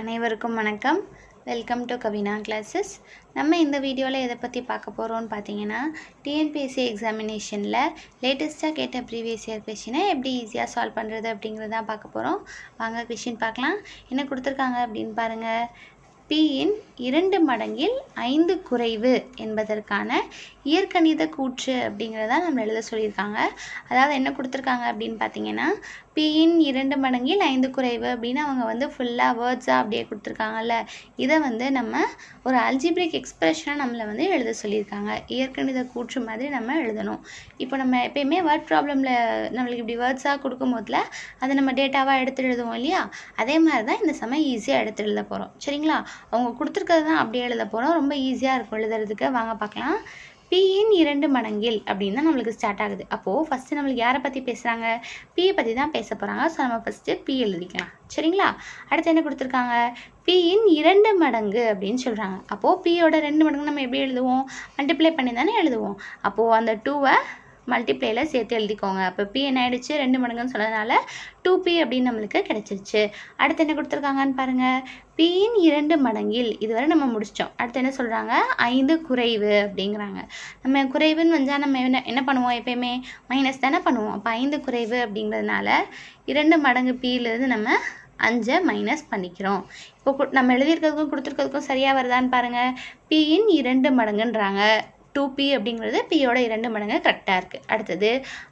அனைவருக்கும் வணக்கம். Welcome to Kavina classes. நம்ம இந்த வீடியோவில் எதை பற்றி பார்க்க போகிறோம்னு பார்த்தீங்கன்னா, டிஎன்பிஎஸ்சி எக்ஸாமினேஷனில் லேட்டஸ்ட்டாக கேட்ட ப்ரீவியஸ் இயர் கொஷினை எப்படி ஈஸியாக சால்வ் பண்ணுறது அப்படிங்கிறதான் பார்க்க போகிறோம். வாங்க கொஷின் பார்க்கலாம். என்ன கொடுத்துருக்காங்க அப்படின்னு பாருங்கள். பியின் 2 மடங்கில் 5 குறைவு என்பதற்கான இயற்கணித கூற்று அப்படிங்கிறத நம்ம எழுத சொல்லியிருக்காங்க. அதாவது என்ன கொடுத்துருக்காங்க அப்படின்னு பார்த்தீங்கன்னா, பியின் 2 மடங்கில் 5 குறைவு அப்படின்னு அவங்க ஃபுல்லாக வேர்ட்ஸாக அப்படியே கொடுத்துருக்காங்கல்ல. இதை நம்ம ஒரு அல்ஜிப்ரிக் எக்ஸ்பிரஷனாக நம்மளை எழுத சொல்லியிருக்காங்க. இயற்கணித கூற்று மாதிரி நம்ம எழுதணும். இப்போ நம்ம எப்பயுமே வேர்ட் ப்ராப்ளமில் நம்மளுக்கு இப்படி வேர்ட்ஸாக கொடுக்கும்போதில் அதை நம்ம டேட்டாவாக எடுத்து எழுதுவோம் இல்லையா? அதே மாதிரி தான் இந்த சமயம் ஈஸியாக எடுத்து எழுத போகிறோம். சரிங்களா? அவங்க கொடுத்துருக்கிறது தான் அப்படியே எழுத போகிறோம். ரொம்ப ஈஸியாக இருக்கும் எழுதுறதுக்கு. வாங்க பார்க்கலாம். பியின் 2 மடங்கில் அப்படின்னு தான் நம்மளுக்கு ஸ்டார்ட் ஆகுது. அப்போது ஃபஸ்ட்டு நம்மளுக்கு யாரை பற்றி பேசுகிறாங்க? பியை பற்றி தான் பேச போகிறாங்க. ஸோ நம்ம ஃபஸ்ட்டு பி எழுதிக்கலாம். சரிங்களா? அடுத்து என்ன கொடுத்துருக்காங்க? பியின் 2 மடங்கு அப்படின்னு சொல்கிறாங்க. அப்போது பியோட 2 மடங்கு நம்ம எப்படி எழுதுவோம்? மல்டிப்ளை பண்ணி தானே எழுதுவோம். அப்போது அந்த 2வை மல்டிப்ளையில் சேர்த்து எழுதிக்கோங்க. அப்போ பி என்ன ஆகிடுச்சு? 2 மடங்குன்னு சொன்னதுனால 2p அப்படின்னு நம்மளுக்கு கிடச்சிருச்சு. அடுத்து என்ன கொடுத்துருக்காங்கன்னு பாருங்கள். பியின் 2 மடங்கில் இதுவரை நம்ம முடிச்சிட்டோம். அடுத்து என்ன சொல்கிறாங்க? 5 குறைவு அப்படிங்கிறாங்க. நம்ம குறைவுன்னு வந்தால் நம்ம என்ன பண்ணுவோம்? எப்பயுமே மைனஸ் தானே பண்ணுவோம். அப்போ 5 குறைவு அப்படிங்கிறதுனால 2 மடங்கு பியிலேருந்து நம்ம 5 மைனஸ் பண்ணிக்கிறோம். இப்போ நம்ம எழுதியிருக்கிறதுக்கும் கொடுத்துருக்கிறதுக்கும் சரியாக வருதான்னு பாருங்கள். பியின் 2 மடங்குன்றாங்க. 2p அப்படிங்கிறது பியோட 2 மடங்கு கரெக்டாக இருக்குது. அடுத்தது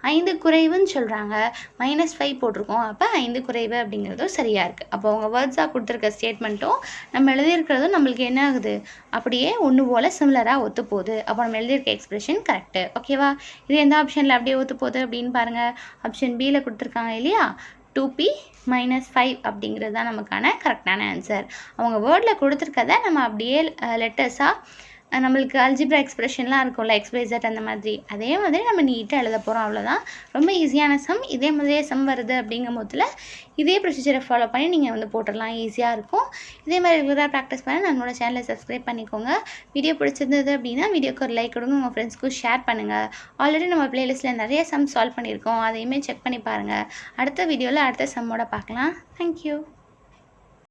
5 குறைவுன்னு சொல்கிறாங்க. -5 போட்டிருக்கோம். அப்போ 5 குறைவு அப்படிங்கிறதும் சரியாக இருக்குது. அப்போ அவங்க வேர்ட்ஸாக கொடுத்துருக்க ஸ்டேட்மெண்ட்டும் நம்ம எழுதியிருக்கிறதும் நம்மளுக்கு என்ன ஆகுது? அப்படியே ஒன்று போல் சிமிலராக ஒத்து போகுது. அப்போ நம்ம எழுதியிருக்க எக்ஸ்பிரஷன் கரெக்டு. ஓகேவா? இது எந்த ஆப்ஷனில் அப்படியே ஒத்து போகுது அப்படின்னு பாருங்கள். ஆப்ஷன் பியில் கொடுத்துருக்காங்க இல்லையா? 2p -5 அப்படிங்கிறது தான் நமக்கான கரெக்டான ஆன்சர். அவங்க வேர்டில் கொடுத்துருக்கதை நம்ம அப்படியே லெட்டர்ஸாக நம்மளுக்கு அல்ஜிப்ரா எக்ஸ்பிரஷன்லாம் இருக்கும்ல, XYZ அந்த மாதிரி, அதே மாதிரி நம்ம நீட்டாக எழுத போகிறோம். அவ்வளோதான். ரொம்ப ஈஸியான சம். இதே மாதிரியே சம் வருது அப்படிங்கும் போதில் இதே ப்ரொசீஜரை ஃபாலோ பண்ணி நீங்கள் போட்டுடலாம். ஈஸியாக இருக்கும். இதே மாதிரி ரெகுலராக ப்ராக்டிஸ் பண்ணி நம்மளோட சேனலை சப்ஸ்கிரைப் பண்ணிக்கோங்க. வீடியோ பிடிச்சிருந்தது அப்படின்னா வீடியோக்கு ஒரு லைக் கொடுங்க. உங்கள் ஃப்ரெண்ட்ஸ்க்கும் ஷேர் பண்ணுங்கள். ஆல்ரெடி நம்ம ப்ளேலிஸ்ட்டில் நிறைய சம் சால்வ் பண்ணியிருக்கோம். அதையுமே செக் பண்ணி பாருங்கள். அடுத்த வீடியோவில் அடுத்த சம்மோட பார்க்கலாம். தேங்க்யூ.